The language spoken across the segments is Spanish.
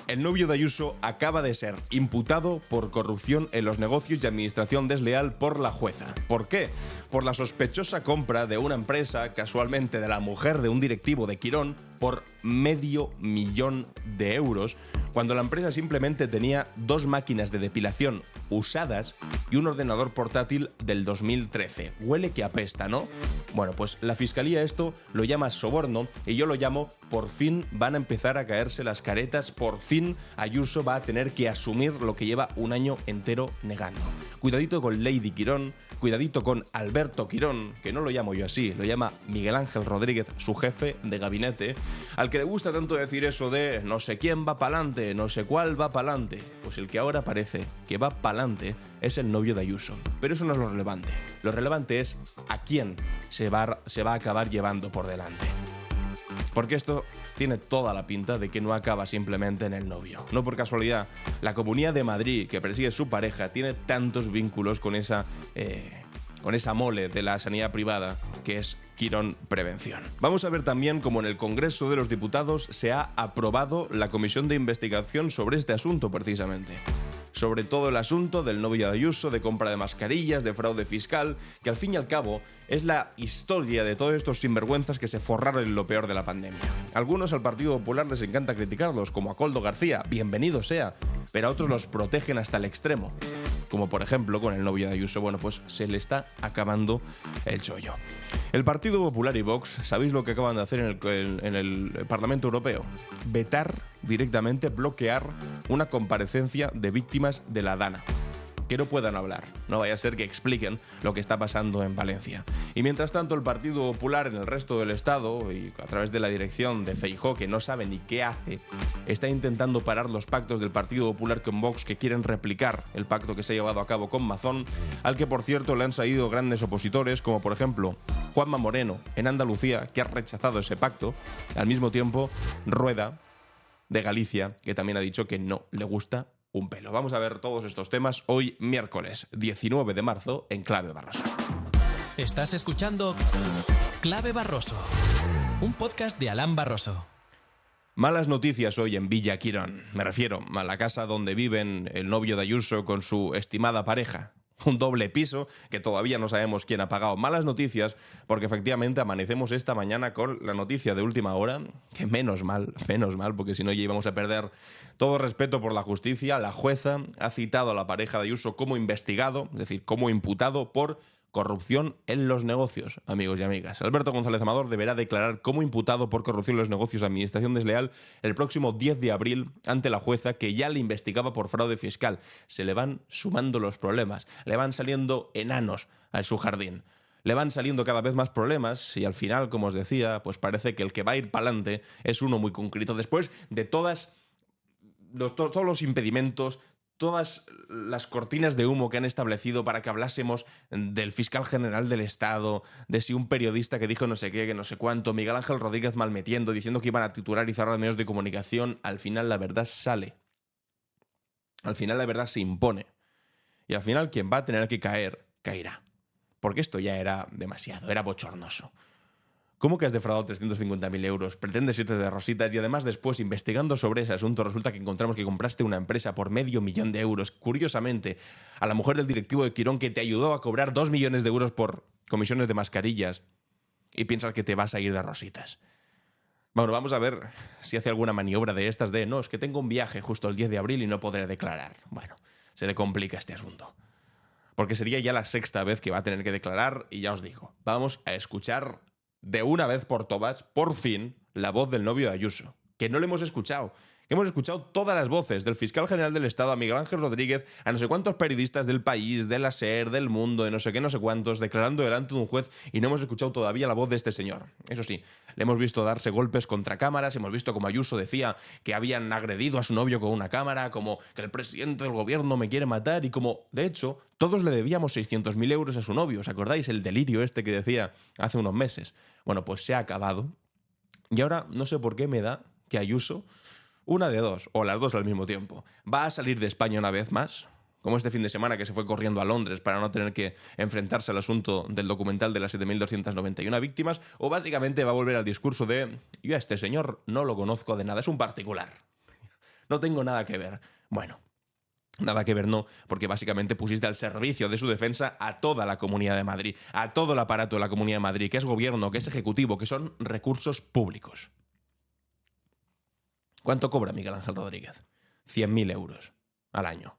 El novio de Ayuso acaba de ser imputado por corrupción en los negocios y administración desleal por la jueza. ¿Por qué? Por la sospechosa compra de una empresa, casualmente de la mujer de un directivo de Quirón, por $500,000, cuando la empresa simplemente tenía 2 máquinas de depilación usadas y un ordenador portátil del 2013. Huele que apesta, ¿no? Bueno, pues la fiscalía esto lo llama soborno y yo lo llamo por fin van a empezar a caerse las caretas, por fin Ayuso va a tener que asumir lo que lleva un año entero negando. Cuidadito con Lady Quirón, cuidadito con Alberto Quirón, que no lo llamo yo así, lo llama Miguel Ángel Rodríguez, su jefe de gabinete, al que le gusta tanto decir eso de no sé quién va pa'lante, no sé cuál va pa'lante. Pues el que ahora parece que va pa'lante es el novio de Ayuso. Pero eso no es lo relevante. Lo relevante es a quién se va a acabar llevando por delante. Porque esto tiene toda la pinta de que no acaba simplemente en el novio. No por casualidad, la Comunidad de Madrid que persigue su pareja tiene tantos vínculos con esa mole de la sanidad privada que es Quirón Prevención. Vamos a ver también cómo en el Congreso de los Diputados se ha aprobado la comisión de investigación sobre este asunto precisamente. Sobre todo el asunto del novio de Ayuso, de compra de mascarillas, de fraude fiscal, que al fin y al cabo es la historia de todos estos sinvergüenzas que se forraron en lo peor de la pandemia. Algunos al Partido Popular les encanta criticarlos, como a Koldo García, bienvenido sea, pero a otros los protegen hasta el extremo. Como por ejemplo con el novio de Ayuso, bueno, pues se le está acabando el chollo. El Partido Popular y Vox, ¿sabéis lo que acaban de hacer en el Parlamento Europeo? Vetar directamente, bloquear una comparecencia de víctimas de la DANA. Que no puedan hablar, no vaya a ser que expliquen lo que está pasando en Valencia. Y mientras tanto el Partido Popular en el resto del Estado, y a través de la dirección de Feijóo, que no sabe ni qué hace, está intentando parar los pactos del Partido Popular con Vox, que quieren replicar el pacto que se ha llevado a cabo con Mazón, al que por cierto le han salido grandes opositores, como por ejemplo Juanma Moreno en Andalucía, que ha rechazado ese pacto. Al mismo tiempo, Rueda de Galicia, que también ha dicho que no le gusta un pelo. Vamos a ver todos estos temas hoy, miércoles 19 de marzo, en Clave Barroso. Estás escuchando Clave Barroso, un podcast de Alan Barroso. Malas noticias hoy en Villa Quirón. Me refiero a la casa donde viven el novio de Ayuso con su estimada pareja. Un doble piso que todavía no sabemos quién ha pagado. Malas noticias porque efectivamente amanecemos esta mañana con la noticia de última hora, que menos mal, porque si no ya íbamos a perder todo respeto por la justicia. La jueza ha citado a la pareja de Ayuso como investigado, es decir, como imputado por corrupción en los negocios, amigos y amigas. Alberto González Amador deberá declarar como imputado por corrupción en los negocios de administración desleal el próximo 10 de abril ante la jueza que ya le investigaba por fraude fiscal. Se le van sumando los problemas, le van saliendo enanos a su jardín. Le van saliendo cada vez más problemas y al final, como os decía, pues parece que el que va a ir para adelante es uno muy concreto. Después de todos los impedimentos, todas las cortinas de humo que han establecido para que hablásemos del fiscal general del Estado, de si un periodista que dijo no sé qué, que no sé cuánto, Miguel Ángel Rodríguez malmetiendo, diciendo que iban a titular y cerrar medios de comunicación, al final la verdad sale. Al final la verdad se impone. Y al final quien va a tener que caer, caerá. Porque esto ya era demasiado, era bochornoso. ¿Cómo que has defraudado 350.000 euros? Pretendes irte de rositas y además después, investigando sobre ese asunto, resulta que encontramos que compraste una empresa por $500,000. Curiosamente, a la mujer del directivo de Quirón que te ayudó a cobrar 2 millones de euros por comisiones de mascarillas y piensas que te vas a ir de rositas. Bueno, vamos a ver si hace alguna maniobra de estas de no, es que tengo un viaje justo el 10 de abril y no podré declarar. Bueno, se le complica este asunto. Porque sería ya la 6ª vez que va a tener que declarar y ya os digo, vamos a escuchar de una vez por todas, por fin, la voz del novio de Ayuso, que no le hemos escuchado. Hemos escuchado todas las voces, del fiscal general del Estado, a Miguel Ángel Rodríguez, a no sé cuántos periodistas del País, de la SER, del Mundo, de no sé qué, no sé cuántos, declarando delante de un juez y no hemos escuchado todavía la voz de este señor. Eso sí, le hemos visto darse golpes contra cámaras, hemos visto como Ayuso decía que habían agredido a su novio con una cámara, como que el presidente del gobierno me quiere matar y como, de hecho, todos le debíamos 600.000 euros a su novio. ¿Os acordáis? El delirio este que decía hace unos meses. Bueno, pues se ha acabado. Y ahora no sé por qué me da que Ayuso, una de dos, o las dos al mismo tiempo, va a salir de España una vez más, como este fin de semana que se fue corriendo a Londres para no tener que enfrentarse al asunto del documental de las 7.291 víctimas, o básicamente va a volver al discurso de yo a este señor no lo conozco de nada, es un particular. no tengo nada que ver. Bueno, nada que ver no, porque básicamente pusiste al servicio de su defensa a toda la Comunidad de Madrid, a todo el aparato de la Comunidad de Madrid, que es gobierno, que es ejecutivo, que son recursos públicos. ¿Cuánto cobra Miguel Ángel Rodríguez? 100.000 euros al año.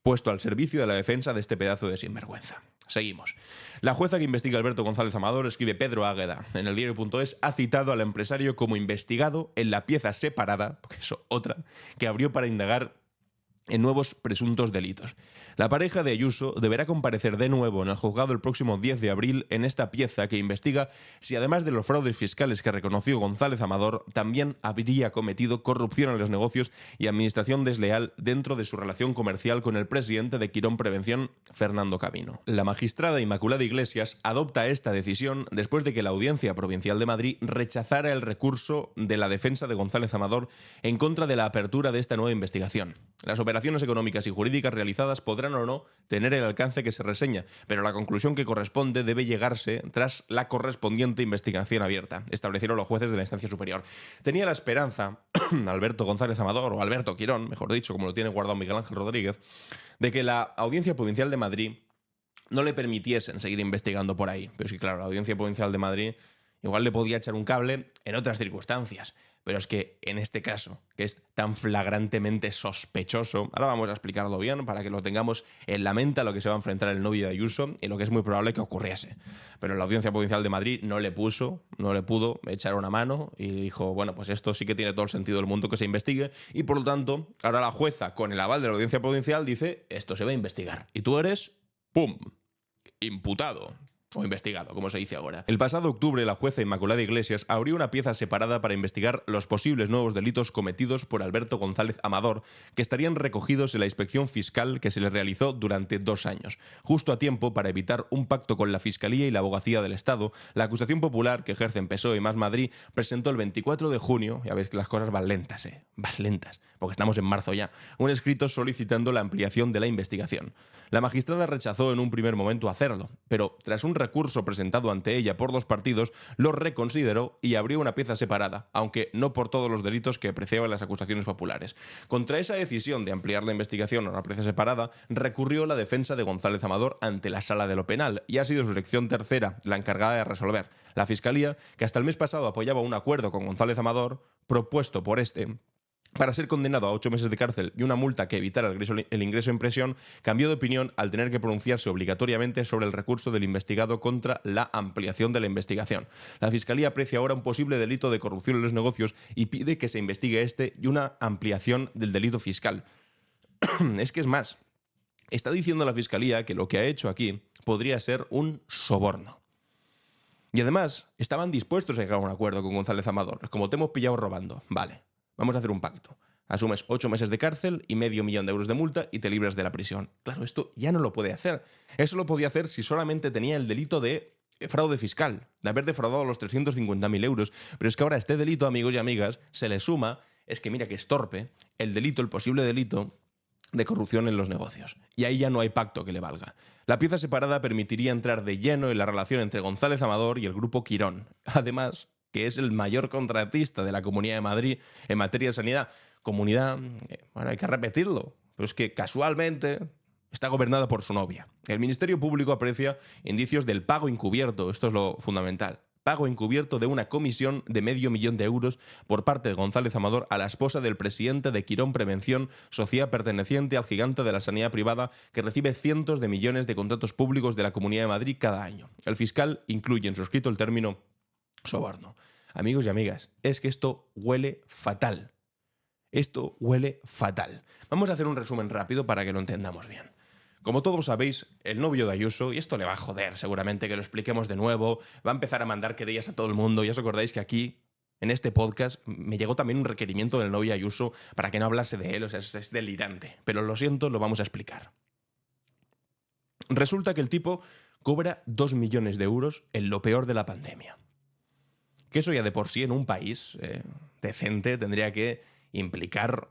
Puesto al servicio de la defensa de este pedazo de sinvergüenza. Seguimos. La jueza que investiga a Alberto González Amador, escribe Pedro Águeda en el diario.es, ha citado al empresario como investigado en la pieza separada, porque eso otra, que abrió para indagar en nuevos presuntos delitos. La pareja de Ayuso deberá comparecer de nuevo en el juzgado el próximo 10 de abril en esta pieza que investiga si, además de los fraudes fiscales que reconoció González Amador, también habría cometido corrupción en los negocios y administración desleal dentro de su relación comercial con el presidente de Quirón Prevención, Fernando Cabino. La magistrada Inmaculada Iglesias adopta esta decisión después de que la Audiencia Provincial de Madrid rechazara el recurso de la defensa de González Amador en contra de la apertura de esta nueva investigación. Las operaciones económicas y jurídicas realizadas podrán o no tener el alcance que se reseña, pero la conclusión que corresponde debe llegarse tras la correspondiente investigación abierta, establecieron los jueces de la instancia superior. Tenía la esperanza, Alberto González Amador, o Alberto Quirón, mejor dicho, como lo tiene guardado Miguel Ángel Rodríguez, de que la Audiencia Provincial de Madrid no le permitiesen seguir investigando por ahí. Pero es que, claro, la Audiencia Provincial de Madrid igual le podía echar un cable en otras circunstancias. Pero es que en este caso, que es tan flagrantemente sospechoso, ahora vamos a explicarlo bien para que lo tengamos en la mente a lo que se va a enfrentar el novio de Ayuso y lo que es muy probable que ocurriese. Pero la Audiencia Provincial de Madrid no le pudo echar una mano y dijo, bueno, pues esto sí que tiene todo el sentido del mundo que se investigue y por lo tanto, ahora la jueza, con el aval de la Audiencia Provincial, dice, esto se va a investigar. Y tú eres, ¡pum!, imputado. O investigado, como se dice ahora. El pasado octubre, la jueza Inmaculada Iglesias abrió una pieza separada para investigar los posibles nuevos delitos cometidos por Alberto González Amador, que estarían recogidos en la inspección fiscal que se le realizó durante 2 años. Justo a tiempo para evitar un pacto con la Fiscalía y la Abogacía del Estado, la acusación popular que ejercen PSOE y Más Madrid presentó el 24 de junio, ya veis que las cosas van lentas, porque estamos en marzo ya, un escrito solicitando la ampliación de la investigación. La magistrada rechazó en un primer momento hacerlo, pero tras un recurso presentado ante ella por 2 partidos, lo reconsideró y abrió una pieza separada, aunque no por todos los delitos que apreciaban las acusaciones populares. Contra esa decisión de ampliar la investigación a una pieza separada, recurrió la defensa de González Amador ante la Sala de lo Penal, y ha sido su sección tercera la encargada de resolver. La Fiscalía, que hasta el mes pasado apoyaba un acuerdo con González Amador, propuesto por este, para ser condenado a 8 meses de cárcel y una multa que evitara el ingreso en prisión, cambió de opinión al tener que pronunciarse obligatoriamente sobre el recurso del investigado contra la ampliación de la investigación. La Fiscalía aprecia ahora un posible delito de corrupción en los negocios y pide que se investigue este y una ampliación del delito fiscal. Es que es más, está diciendo la Fiscalía que lo que ha hecho aquí podría ser un soborno. Y además, estaban dispuestos a llegar a un acuerdo con González Amador. Como te hemos pillado robando, vale. Vamos a hacer un pacto. Asumes 8 meses de cárcel y medio millón de euros de multa y te libras de la prisión. Claro, esto ya no lo puede hacer. Eso lo podía hacer si solamente tenía el delito de fraude fiscal, de haber defraudado los 350.000 euros. Pero es que ahora este delito, amigos y amigas, se le suma, es que mira que es torpe, el posible delito de corrupción en los negocios. Y ahí ya no hay pacto que le valga. La pieza separada permitiría entrar de lleno en la relación entre González Amador y el grupo Quirón. Además, que es el mayor contratista de la Comunidad de Madrid en materia de sanidad. Comunidad, bueno, hay que repetirlo, pero es que casualmente está gobernada por su novia. El Ministerio Público aprecia indicios del pago encubierto, esto es lo fundamental. Pago encubierto de una comisión de $500.000 de euros por parte de González Amador a la esposa del presidente de Quirón Prevención, sociedad perteneciente al gigante de la sanidad privada que recibe cientos de millones de contratos públicos de la Comunidad de Madrid cada año. El fiscal incluye en su escrito el término soborno. Amigos y amigas, es que esto huele fatal. Esto huele fatal. Vamos a hacer un resumen rápido para que lo entendamos bien. Como todos sabéis, el novio de Ayuso, y esto le va a joder seguramente que lo expliquemos de nuevo, va a empezar a mandar querellas a todo el mundo. Ya os acordáis que aquí, en este podcast, me llegó también un requerimiento del novio de Ayuso para que no hablase de él, o sea, es delirante. Pero lo siento, lo vamos a explicar. Resulta que el tipo cobra 2 millones de euros en lo peor de la pandemia. Que eso ya de por sí en un país decente tendría que implicar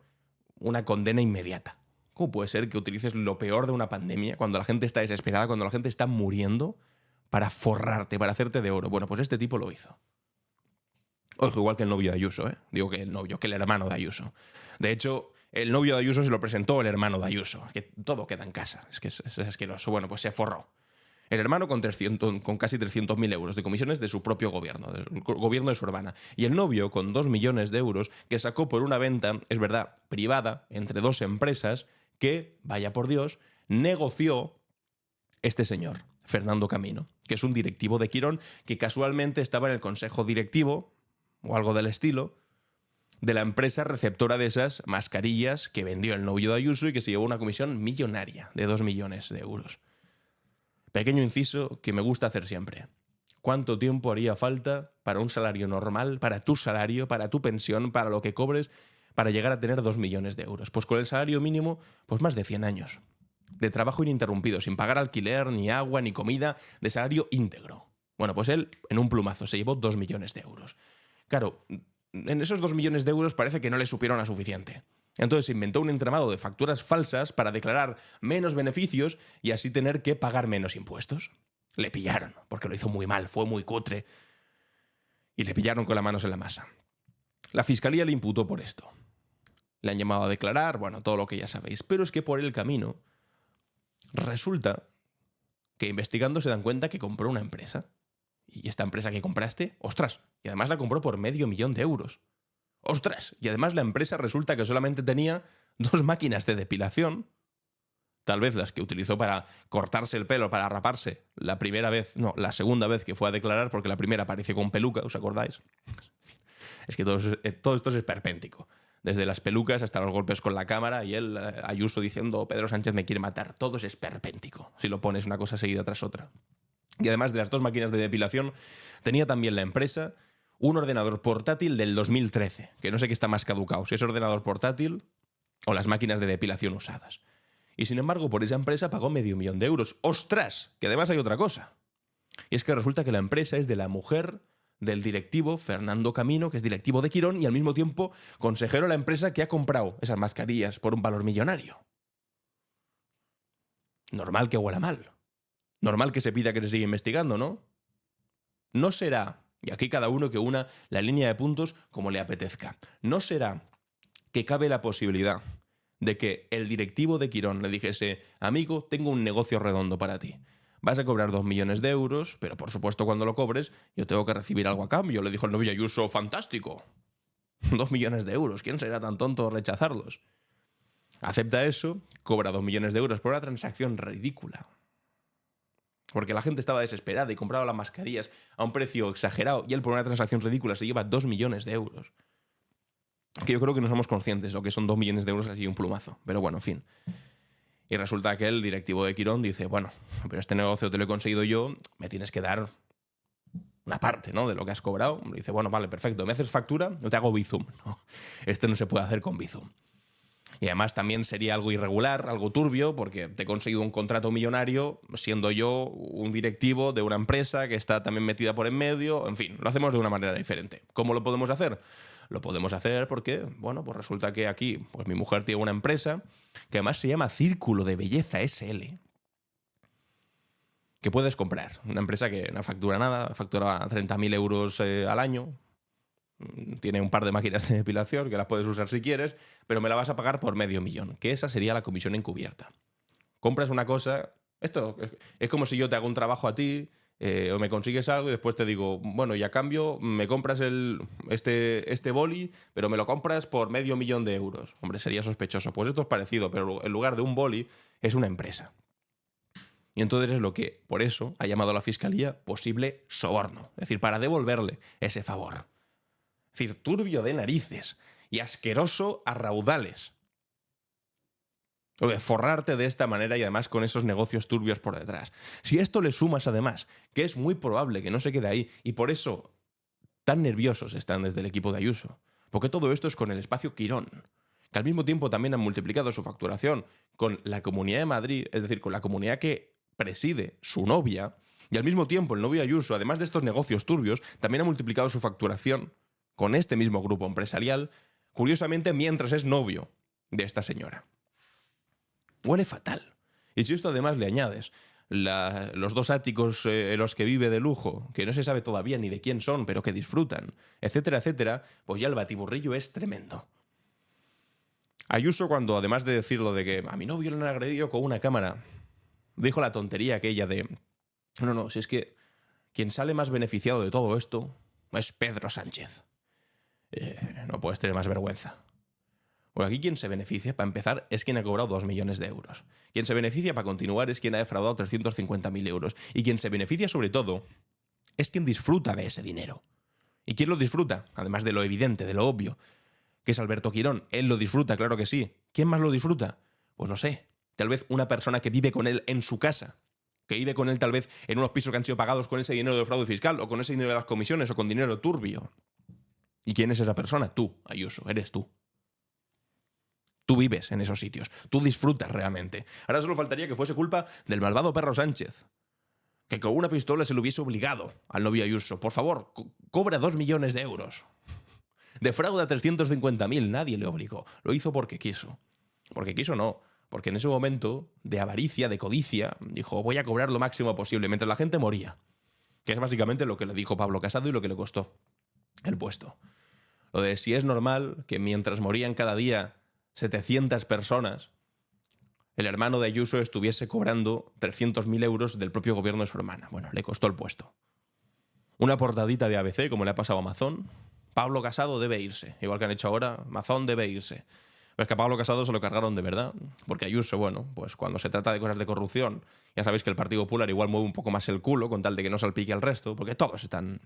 una condena inmediata. ¿Cómo puede ser que utilices lo peor de una pandemia cuando la gente está desesperada, cuando la gente está muriendo, para forrarte, para hacerte de oro? Bueno, pues este tipo lo hizo. Ojo, igual que el novio de Ayuso, ¿eh? Digo que el hermano de Ayuso. De hecho, el novio de Ayuso se lo presentó el hermano de Ayuso. Que todo queda en casa. Es que es asqueroso. Bueno, pues se forró. El hermano con casi 300.000 euros de comisiones de su propio gobierno, del gobierno de su hermana. Y el novio con 2 millones de euros que sacó por una venta, es verdad, privada, entre dos empresas, que, vaya por Dios, negoció este señor, Fernando Camino, que es un directivo de Quirón que casualmente estaba en el consejo directivo, o algo del estilo, de la empresa receptora de esas mascarillas que vendió el novio de Ayuso y que se llevó una comisión millonaria de 2 millones de euros. Pequeño inciso que me gusta hacer siempre. ¿Cuánto tiempo haría falta para un salario normal, para tu salario, para tu pensión, para lo que cobres, para llegar a tener 2 millones de euros? Pues con el salario mínimo, pues más de 100 años. De trabajo ininterrumpido, sin pagar alquiler, ni agua, ni comida, de salario íntegro. Bueno, pues él, en un plumazo, se llevó 2 millones de euros. Claro, en esos 2 millones de euros parece que no le supieron a suficiente. Entonces se inventó un entramado de facturas falsas para declarar menos beneficios y así tener que pagar menos impuestos. Le pillaron, porque lo hizo muy mal, fue muy cutre. Y le pillaron con las manos en la masa. La fiscalía le imputó por esto. Le han llamado a declarar, bueno, todo lo que ya sabéis. Pero es que por el camino resulta que investigando se dan cuenta que compró una empresa. Y esta empresa que compraste, ostras, y además la compró por medio millón de euros. ¡Ostras! Y además la empresa resulta que solamente tenía 2 máquinas de depilación, tal vez las que utilizó para cortarse el pelo, para raparse, la segunda vez que fue a declarar, porque la primera apareció con peluca, ¿os acordáis? Es que todo esto es esperpéntico. Desde las pelucas hasta los golpes con la cámara y él, Ayuso, diciendo Pedro Sánchez me quiere matar. Todo es esperpéntico, si lo pones una cosa seguida tras otra. Y además de las 2 máquinas de depilación, tenía también la empresa un ordenador portátil del 2013, que no sé qué está más caducado, si es ordenador portátil o las máquinas de depilación usadas. Y sin embargo, por esa empresa pagó medio millón de euros. ¡Ostras! Que además hay otra cosa. Y es que resulta que la empresa es de la mujer del directivo Fernando Camino, que es directivo de Quirón y al mismo tiempo consejero de la empresa que ha comprado esas mascarillas por un valor millonario. Normal que huela mal. Normal que se pida que se siga investigando, ¿no? No será, y aquí cada uno que una la línea de puntos como le apetezca, no será que cabe la posibilidad de que el directivo de Quirón le dijese, amigo, tengo un negocio redondo para ti. Vas a cobrar 2 millones de euros, pero por supuesto cuando lo cobres yo tengo que recibir algo a cambio. Le dijo el novio Ayuso, fantástico. 2 millones de euros, ¿quién será tan tonto de rechazarlos? Acepta eso, cobra 2 millones de euros por una transacción ridícula. Porque la gente estaba desesperada y compraba las mascarillas a un precio exagerado y él por una transacción ridícula se lleva 2 millones de euros. Que yo creo que no somos conscientes de lo que son 2 millones de euros así un plumazo. Pero bueno, en fin. Y resulta que el directivo de Quirón dice, bueno, pero este negocio te lo he conseguido yo, me tienes que dar una parte, ¿no?, de lo que has cobrado. Y dice, bueno, vale, perfecto, ¿me haces factura? Yo te hago Bizum. No, esto no se puede hacer con Bizum. Y además también sería algo irregular, algo turbio, porque te he conseguido un contrato millonario siendo yo un directivo de una empresa que está también metida por en medio. En fin, lo hacemos de una manera diferente. ¿Cómo lo podemos hacer? Lo podemos hacer porque, bueno, pues resulta que aquí pues mi mujer tiene una empresa que además se llama Círculo de Belleza SL, que puedes comprar. Una empresa que no factura nada, factura 30.000 euros al año. Tiene un par de máquinas de depilación que las puedes usar si quieres, pero me la vas a pagar por medio millón, que esa sería la comisión encubierta. Compras una cosa, esto es como si yo te hago un trabajo a ti o me consigues algo y después te digo, bueno, y a cambio me compras este boli, pero me lo compras por medio millón de euros. Hombre, sería sospechoso. Pues esto es parecido, pero en lugar de un boli es una empresa. Y entonces es lo que, por eso, ha llamado a la Fiscalía posible soborno. Es decir, para devolverle ese favor. Es decir, turbio de narices y asqueroso a raudales. Forrarte de esta manera y además con esos negocios turbios por detrás. Si esto le sumas además, que es muy probable que no se quede ahí, y por eso tan nerviosos están desde el equipo de Ayuso, porque todo esto es con el espacio Quirón, que al mismo tiempo también han multiplicado su facturación con la Comunidad de Madrid, es decir, con la comunidad que preside su novia, y al mismo tiempo el novio Ayuso, además de estos negocios turbios, también ha multiplicado su facturación con este mismo grupo empresarial, curiosamente mientras es novio de esta señora. Huele fatal. Y si esto además le añades los dos áticos en los que vive de lujo, que no se sabe todavía ni de quién son, pero que disfrutan, etcétera, etcétera, pues ya el batiburrillo es tremendo. Ayuso, cuando además de decirlo de que a mi novio le han agredido con una cámara, dijo la tontería aquella de no, si es que quien sale más beneficiado de todo esto es Pedro Sánchez. No puedes tener más vergüenza. Bueno, aquí quien se beneficia, para empezar, es quien ha cobrado 2 millones de euros. Quien se beneficia, para continuar, es quien ha defraudado 350.000 euros. Y quien se beneficia, sobre todo, es quien disfruta de ese dinero. ¿Y quién lo disfruta? Además de lo evidente, de lo obvio, que es Alberto Quirón. Él lo disfruta, claro que sí. ¿Quién más lo disfruta? Pues no sé. Tal vez una persona que vive con él en su casa. Que vive con él tal vez en unos pisos que han sido pagados con ese dinero del fraude fiscal, o con ese dinero de las comisiones, o con dinero turbio. ¿Y quién es esa persona? Tú, Ayuso, eres tú. Tú vives en esos sitios. Tú disfrutas realmente. Ahora solo faltaría que fuese culpa del malvado Pedro Sánchez. Que con una pistola se lo hubiese obligado al novio Ayuso. Por favor, cobra 2 millones de euros. Defrauda 350.000. Nadie le obligó. Lo hizo porque quiso. Porque quiso no. Porque en ese momento de avaricia, de codicia, dijo, voy a cobrar lo máximo posible, mientras la gente moría. Que es básicamente lo que le dijo Pablo Casado y lo que le costó el puesto. Lo de si es normal que mientras morían cada día 700 personas, el hermano de Ayuso estuviese cobrando 300.000 euros del propio gobierno de su hermana. Bueno, le costó el puesto. Una portadita de ABC, como le ha pasado a Mazón. Pablo Casado debe irse. Igual que han hecho ahora, Mazón debe irse. Pero es que a Pablo Casado se lo cargaron de verdad. Porque Ayuso, bueno, pues cuando se trata de cosas de corrupción, ya sabéis que el Partido Popular igual mueve un poco más el culo con tal de que no salpique al resto, porque todos están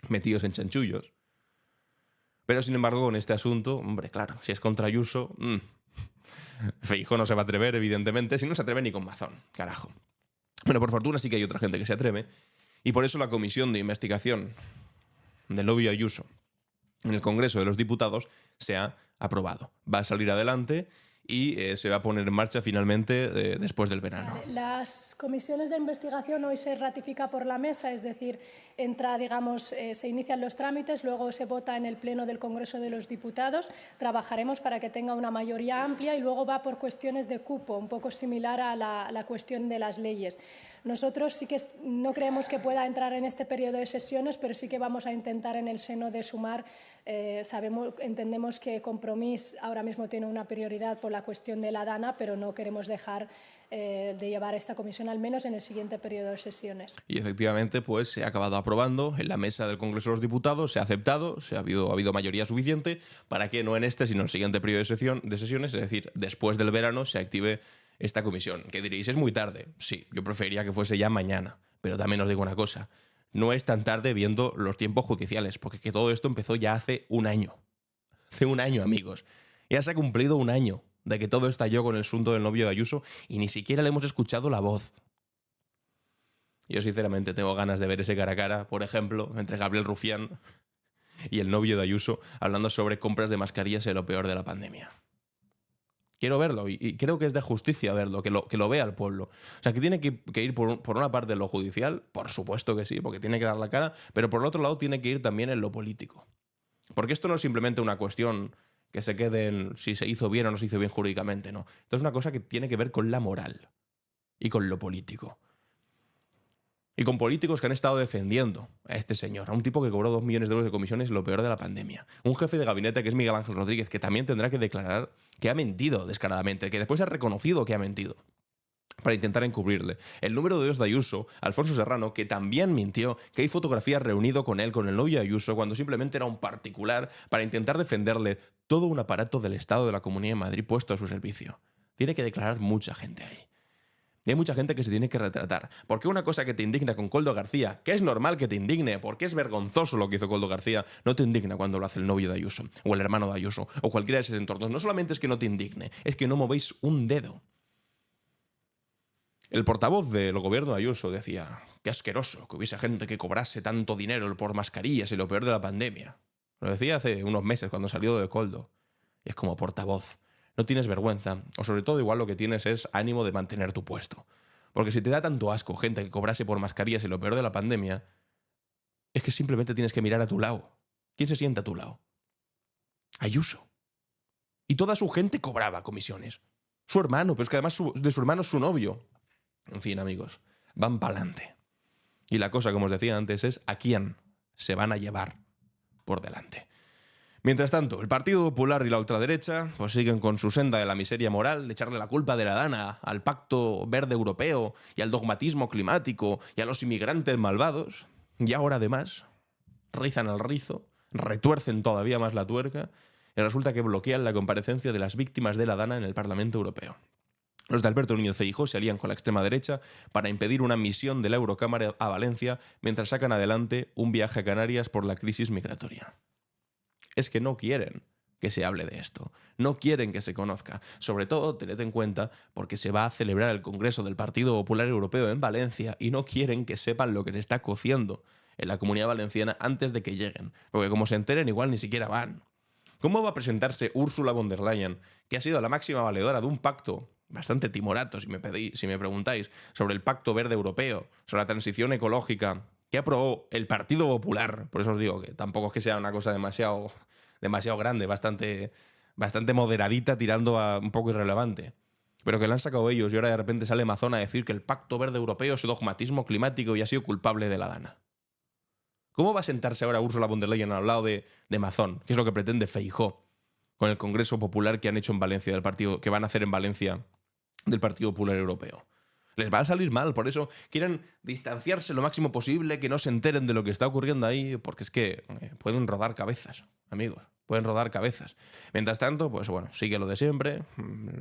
metidos en chanchullos. Pero, sin embargo, con este asunto, hombre, claro, si es contra Ayuso, Feijóo no se va a atrever, evidentemente, si no se atreve ni con Mazón, carajo. Bueno, por fortuna sí que hay otra gente que se atreve, y por eso la comisión de investigación del novio Ayuso en el Congreso de los Diputados se ha aprobado. Va a salir adelante y se va a poner en marcha finalmente después del verano. Las comisiones de investigación hoy se ratifica por la mesa, es decir, entra, digamos, se inician los trámites, luego se vota en el Pleno del Congreso de los Diputados. Trabajaremos para que tenga una mayoría amplia y luego va por cuestiones de cupo, un poco similar a la cuestión de las leyes. Nosotros sí que no creemos que pueda entrar en este periodo de sesiones, pero sí que vamos a intentar en el seno de sumar. Entendemos que Compromís ahora mismo tiene una prioridad por la cuestión de la Dana, pero no queremos dejar de llevar esta comisión al menos en el siguiente periodo de sesiones. Y efectivamente, pues se ha acabado aprobando en la mesa del Congreso de los Diputados, se ha aceptado, ha habido mayoría suficiente para que no en este, sino en el siguiente periodo de sesiones, es decir, después del verano, se active esta comisión. ¿Qué diréis? ¿Es muy tarde? Sí, yo preferiría que fuese ya mañana, pero también os digo una cosa. No es tan tarde viendo los tiempos judiciales, porque que todo esto empezó ya hace un año. Hace un año, amigos. Ya se ha cumplido un año de que todo estalló con el asunto del novio de Ayuso y ni siquiera le hemos escuchado la voz. Yo sinceramente tengo ganas de ver ese cara a cara, por ejemplo, entre Gabriel Rufián y el novio de Ayuso hablando sobre compras de mascarillas en lo peor de la pandemia. Quiero verlo y creo que es de justicia verlo, que lo vea el pueblo. O sea, que tiene que ir por una parte en lo judicial, por supuesto que sí, porque tiene que dar la cara, pero por el otro lado tiene que ir también en lo político. Porque esto no es simplemente una cuestión que se quede en si se hizo bien o no se hizo bien jurídicamente, no. Esto es una cosa que tiene que ver con la moral y con lo político. Y con políticos que han estado defendiendo a este señor, a un tipo que cobró 2 millones de euros de comisiones, lo peor de la pandemia. Un jefe de gabinete que es Miguel Ángel Rodríguez, que también tendrá que declarar que ha mentido descaradamente, que después ha reconocido que ha mentido para intentar encubrirle. El número 2 de Ayuso, Alfonso Serrano, que también mintió, que hay fotografías reunido con él, con el novio de Ayuso, cuando simplemente era un particular para intentar defenderle todo un aparato del Estado de la Comunidad de Madrid puesto a su servicio. Tiene que declarar mucha gente ahí. Y hay mucha gente que se tiene que retratar. Porque una cosa que te indigna con Koldo García, que es normal que te indigne, porque es vergonzoso lo que hizo Koldo García, no te indigna cuando lo hace el novio de Ayuso, o el hermano de Ayuso, o cualquiera de esos entornos. No solamente es que no te indigne, es que no movéis un dedo. El portavoz del gobierno de Ayuso decía, qué asqueroso que hubiese gente que cobrase tanto dinero por mascarillas y lo peor de la pandemia. Lo decía hace unos meses cuando salió de Koldo. Y es como portavoz. No tienes vergüenza, o sobre todo igual lo que tienes es ánimo de mantener tu puesto. Porque si te da tanto asco gente que cobrase por mascarillas y lo peor de la pandemia, es que simplemente tienes que mirar a tu lado. ¿Quién se sienta a tu lado? Ayuso. Y toda su gente cobraba comisiones. Su hermano, pero es que además de su hermano es su novio. En fin, amigos, van pa'lante. Y la cosa, como os decía antes, es a quién se van a llevar por delante. Mientras tanto, el Partido Popular y la ultraderecha pues siguen con su senda de la miseria moral, de echarle la culpa de la Dana al Pacto Verde Europeo y al dogmatismo climático y a los inmigrantes malvados. Y ahora, además, rizan el rizo, retuercen todavía más la tuerca y resulta que bloquean la comparecencia de las víctimas de la Dana en el Parlamento Europeo. Los de Alberto Núñez Feijóo se alían con la extrema derecha para impedir una misión de la Eurocámara a Valencia mientras sacan adelante un viaje a Canarias por la crisis migratoria. Es que no quieren que se hable de esto, no quieren que se conozca. Sobre todo, tened en cuenta, porque se va a celebrar el Congreso del Partido Popular Europeo en Valencia y no quieren que sepan lo que se está cociendo en la Comunidad Valenciana antes de que lleguen, porque como se enteren igual ni siquiera van. ¿Cómo va a presentarse Ursula von der Leyen, que ha sido la máxima valedora de un pacto bastante timorato, si me preguntáis, sobre el Pacto Verde Europeo, sobre la transición ecológica, que aprobó el Partido Popular? Por eso os digo que tampoco es que sea una cosa demasiado grande, bastante moderadita, tirando a un poco irrelevante. Pero que la han sacado ellos y ahora de repente sale Mazón a decir que el Pacto Verde Europeo es dogmatismo climático y ha sido culpable de la Dana. ¿Cómo va a sentarse ahora Ursula von der Leyen al lado de Mazón? ¿Qué es lo que pretende Feijóo con el Congreso Popular que han hecho en Valencia del partido, que van a hacer en Valencia del Partido Popular Europeo? Les va a salir mal, por eso quieren distanciarse lo máximo posible, que no se enteren de lo que está ocurriendo ahí, porque es que pueden rodar cabezas, amigos, pueden rodar cabezas. Mientras tanto, pues bueno, sigue lo de siempre,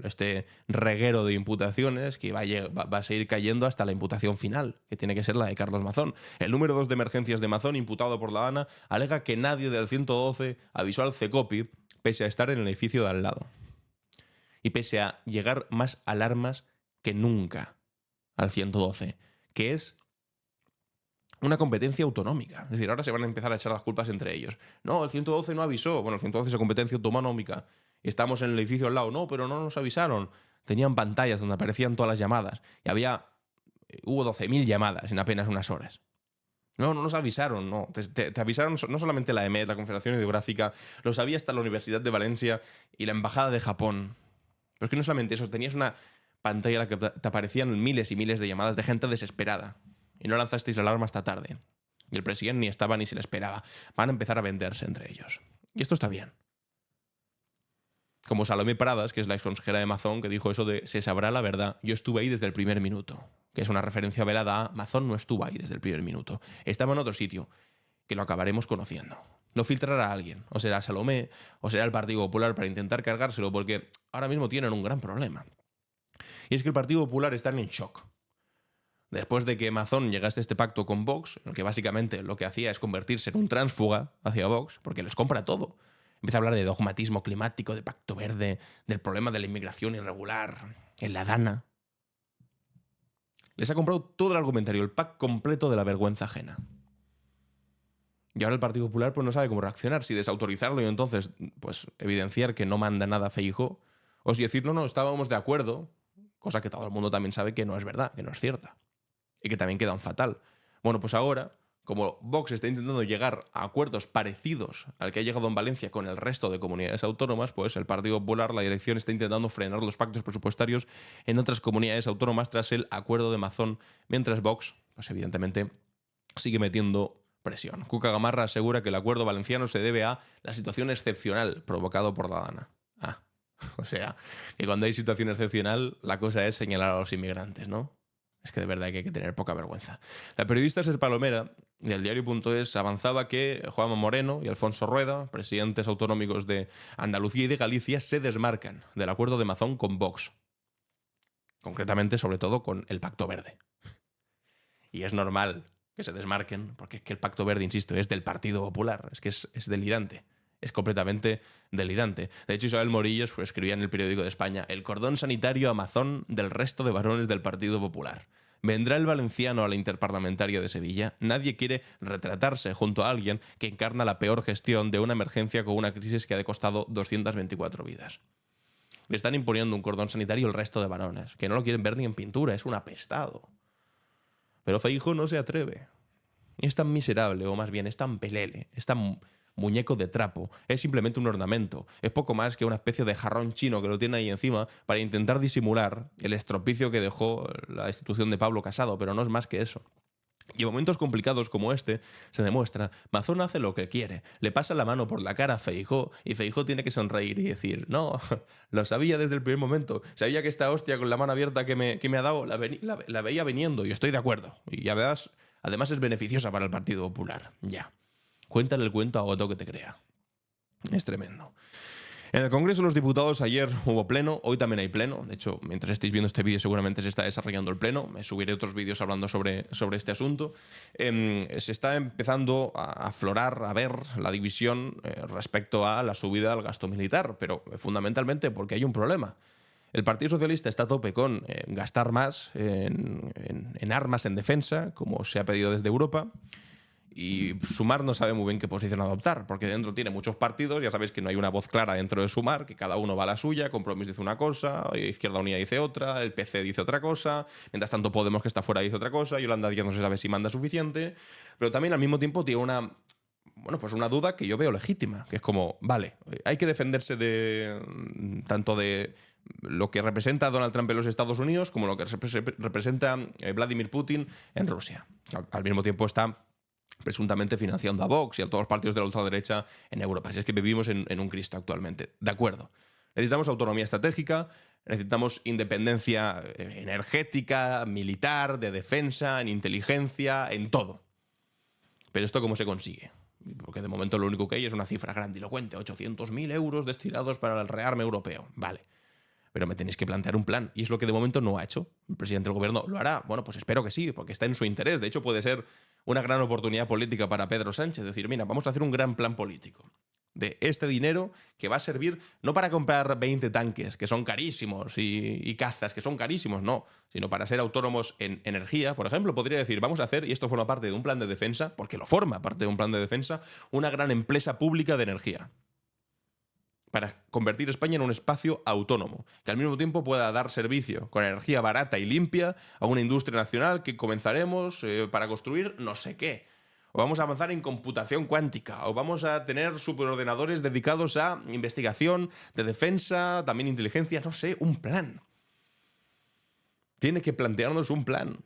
este reguero de imputaciones que va a seguir cayendo hasta la imputación final, que tiene que ser la de Carlos Mazón. El número 2 de emergencias de Mazón, imputado por la Dana, alega que nadie del 112 avisó al CECOPI, pese a estar en el edificio de al lado. Y pese a llegar más alarmas que nunca al 112, que es una competencia autonómica. Es decir, ahora se van a empezar a echar las culpas entre ellos. No, el 112 no avisó. Bueno, el 112 es competencia autonómica. Estamos en el edificio al lado. No, pero no nos avisaron. Tenían pantallas donde aparecían todas las llamadas. Y hubo 12.000 llamadas en apenas unas horas. No nos avisaron, no. Te avisaron no solamente la EMET, la Confederación Hidrográfica, lo sabía hasta la Universidad de Valencia y la Embajada de Japón. Pero es que no solamente eso, tenías una pantalla en la que te aparecían miles y miles de llamadas de gente desesperada. Y no lanzasteis la alarma hasta tarde. Y el presidente ni estaba ni se le esperaba. Van a empezar a venderse entre ellos. Y esto está bien. Como Salomé Pradas, que es la exconsejera de Mazón, que dijo eso de se sabrá la verdad. Yo estuve ahí desde el primer minuto. Que es una referencia velada a Mazón no estuvo ahí desde el primer minuto. Estaba en otro sitio, que lo acabaremos conociendo. Lo filtrará alguien. O será Salomé, o será el Partido Popular para intentar cargárselo, porque ahora mismo tienen un gran problema. Y es que el Partido Popular está en shock. Después de que Mazón llegase a este pacto con Vox, en el que básicamente lo que hacía es convertirse en un tránsfuga hacia Vox, porque les compra todo. Empieza a hablar de dogmatismo climático, de pacto verde, del problema de la inmigración irregular, en la Dana. Les ha comprado todo el argumentario, el pack completo de la vergüenza ajena. Y ahora el Partido Popular pues no sabe cómo reaccionar, si desautorizarlo y entonces pues evidenciar que no manda nada Feijóo, o si decir no, estábamos de acuerdo, cosa que todo el mundo también sabe que no es verdad, que no es cierta. Y que también quedan fatal. Bueno, pues ahora, como Vox está intentando llegar a acuerdos parecidos al que ha llegado en Valencia con el resto de comunidades autónomas, pues el Partido Popular, la dirección, está intentando frenar los pactos presupuestarios en otras comunidades autónomas tras el acuerdo de Mazón, mientras Vox, pues evidentemente, sigue metiendo presión. Cuca Gamarra asegura que el acuerdo valenciano se debe a la situación excepcional provocado por la Dana. O sea, que cuando hay situación excepcional, la cosa es señalar a los inmigrantes, ¿no? Es que de verdad que hay que tener poca vergüenza. La periodista Ser Palomera, del diario.es, avanzaba que Juanma Moreno y Alfonso Rueda, presidentes autonómicos de Andalucía y de Galicia, se desmarcan del acuerdo de Mazón con Vox. Concretamente, sobre todo, con el Pacto Verde. Y es normal que se desmarquen, porque es que el Pacto Verde, insisto, es del Partido Popular. Es que es delirante. Es completamente delirante. De hecho, Isabel Morillos pues, escribía en el Periódico de España: el cordón sanitario a Mazón del resto de varones del Partido Popular. ¿Vendrá el valenciano a la Interparlamentaria de Sevilla? Nadie quiere retratarse junto a alguien que encarna la peor gestión de una emergencia con una crisis que ha costado 224 vidas. Le están imponiendo un cordón sanitario al resto de varones, que no lo quieren ver ni en pintura, es un apestado. Pero Feijóo no se atreve. Es tan miserable, o más bien es tan pelele, es tan muñeco de trapo, es simplemente un ornamento, es poco más que una especie de jarrón chino que lo tiene ahí encima para intentar disimular el estropicio que dejó la institución de Pablo Casado, pero no es más que eso. Y en momentos complicados como este, se demuestra, Mazón hace lo que quiere, le pasa la mano por la cara a Feijóo y Feijóo tiene que sonreír y decir, no, lo sabía desde el primer momento, sabía que esta hostia con la mano abierta que me ha dado la veía viniendo y estoy de acuerdo. Y además es beneficiosa para el Partido Popular. Ya. Cuéntale el cuento a Otto que te crea. Es tremendo. En el Congreso de los Diputados ayer hubo pleno, hoy también hay pleno. De hecho, mientras estéis viendo este vídeo seguramente se está desarrollando el pleno. Me subiré otros vídeos hablando sobre este asunto. Se está empezando a aflorar, a ver la división respecto a la subida al gasto militar, pero fundamentalmente porque hay un problema. El Partido Socialista está a tope con gastar más en armas, en defensa, como se ha pedido desde Europa. Y Sumar no sabe muy bien qué posición adoptar, porque dentro tiene muchos partidos, ya sabéis que no hay una voz clara dentro de Sumar, que cada uno va a la suya, Compromís dice una cosa, Izquierda Unida dice otra, el PC dice otra cosa, mientras tanto Podemos, que está fuera, dice otra cosa, Yolanda Díaz no se sabe si manda suficiente, pero también al mismo tiempo tiene una duda que yo veo legítima, que es como, vale, hay que defenderse tanto de lo que representa Donald Trump en los Estados Unidos como lo que representa Vladimir Putin en Rusia. Al mismo tiempo está presuntamente financiando a Vox y a todos los partidos de la ultraderecha en Europa. Si es que vivimos en un Cristo actualmente. De acuerdo. Necesitamos autonomía estratégica, necesitamos independencia energética, militar, de defensa, en inteligencia, en todo. Pero ¿esto cómo se consigue? Porque de momento lo único que hay es una cifra grandilocuente, 800.000 euros destinados para el rearme europeo. Vale. Pero me tenéis que plantear un plan. Y es lo que de momento no ha hecho. El presidente del gobierno lo hará. Bueno, pues espero que sí, porque está en su interés. De hecho, puede ser una gran oportunidad política para Pedro Sánchez. Decir, mira, vamos a hacer un gran plan político de este dinero que va a servir no para comprar 20 tanques, que son carísimos, y cazas, que son carísimos, no, sino para ser autónomos en energía. Por ejemplo, podría decir, vamos a hacer, y esto forma parte de un plan de defensa, porque lo forma parte de un plan de defensa, una gran empresa pública de energía, para convertir España en un espacio autónomo, que al mismo tiempo pueda dar servicio con energía barata y limpia a una industria nacional que comenzaremos para construir no sé qué. O vamos a avanzar en computación cuántica, o vamos a tener superordenadores dedicados a investigación de defensa, también inteligencia, no sé, un plan. Tiene que plantearnos un plan.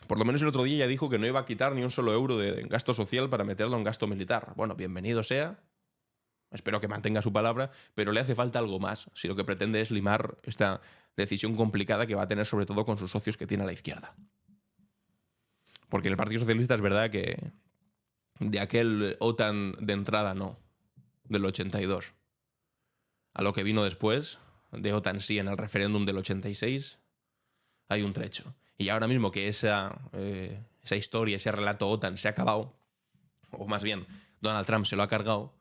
Por lo menos el otro día ya dijo que no iba a quitar ni un solo euro de gasto social para meterlo en gasto militar. Bueno, bienvenido sea. Espero que mantenga su palabra, pero le hace falta algo más si lo que pretende es limar esta decisión complicada que va a tener sobre todo con sus socios que tiene a la izquierda. Porque en el Partido Socialista es verdad que de aquel OTAN de entrada no, del 82, a lo que vino después, de OTAN sí en el referéndum del 86, hay un trecho. Y ahora mismo que esa historia, ese relato OTAN se ha acabado, o más bien Donald Trump se lo ha cargado,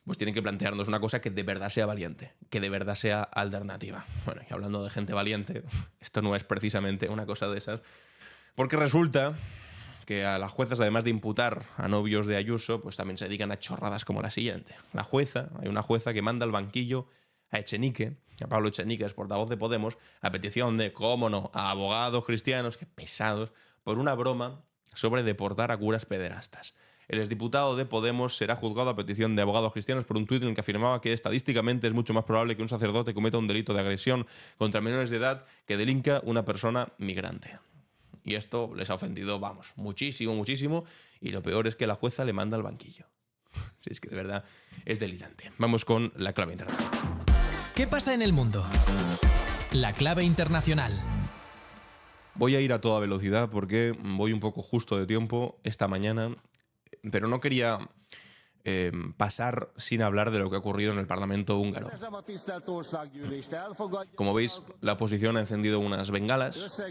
pues tienen que plantearnos una cosa que de verdad sea valiente, que de verdad sea alternativa. Bueno, y hablando de gente valiente, esto no es precisamente una cosa de esas, porque resulta que a las juezas, además de imputar a novios de Ayuso, pues también se dedican a chorradas como la siguiente. Hay una jueza que manda al banquillo a Echenique, a Pablo Echenique, es portavoz de Podemos, a petición de, cómo no, a abogados cristianos, que pesados, por una broma sobre deportar a curas pederastas. El exdiputado de Podemos será juzgado a petición de abogados cristianos por un tuit en el que afirmaba que estadísticamente es mucho más probable que un sacerdote cometa un delito de agresión contra menores de edad que delinca una persona migrante. Y esto les ha ofendido, vamos, muchísimo, muchísimo. Y lo peor es que la jueza le manda al banquillo. Si es que de verdad es delirante. Vamos con la clave internacional. ¿Qué pasa en el mundo? La clave internacional. Voy a ir a toda velocidad porque voy un poco justo de tiempo esta mañana. Pero no quería pasar sin hablar de lo que ha ocurrido en el Parlamento húngaro. Como veis, la oposición ha encendido unas bengalas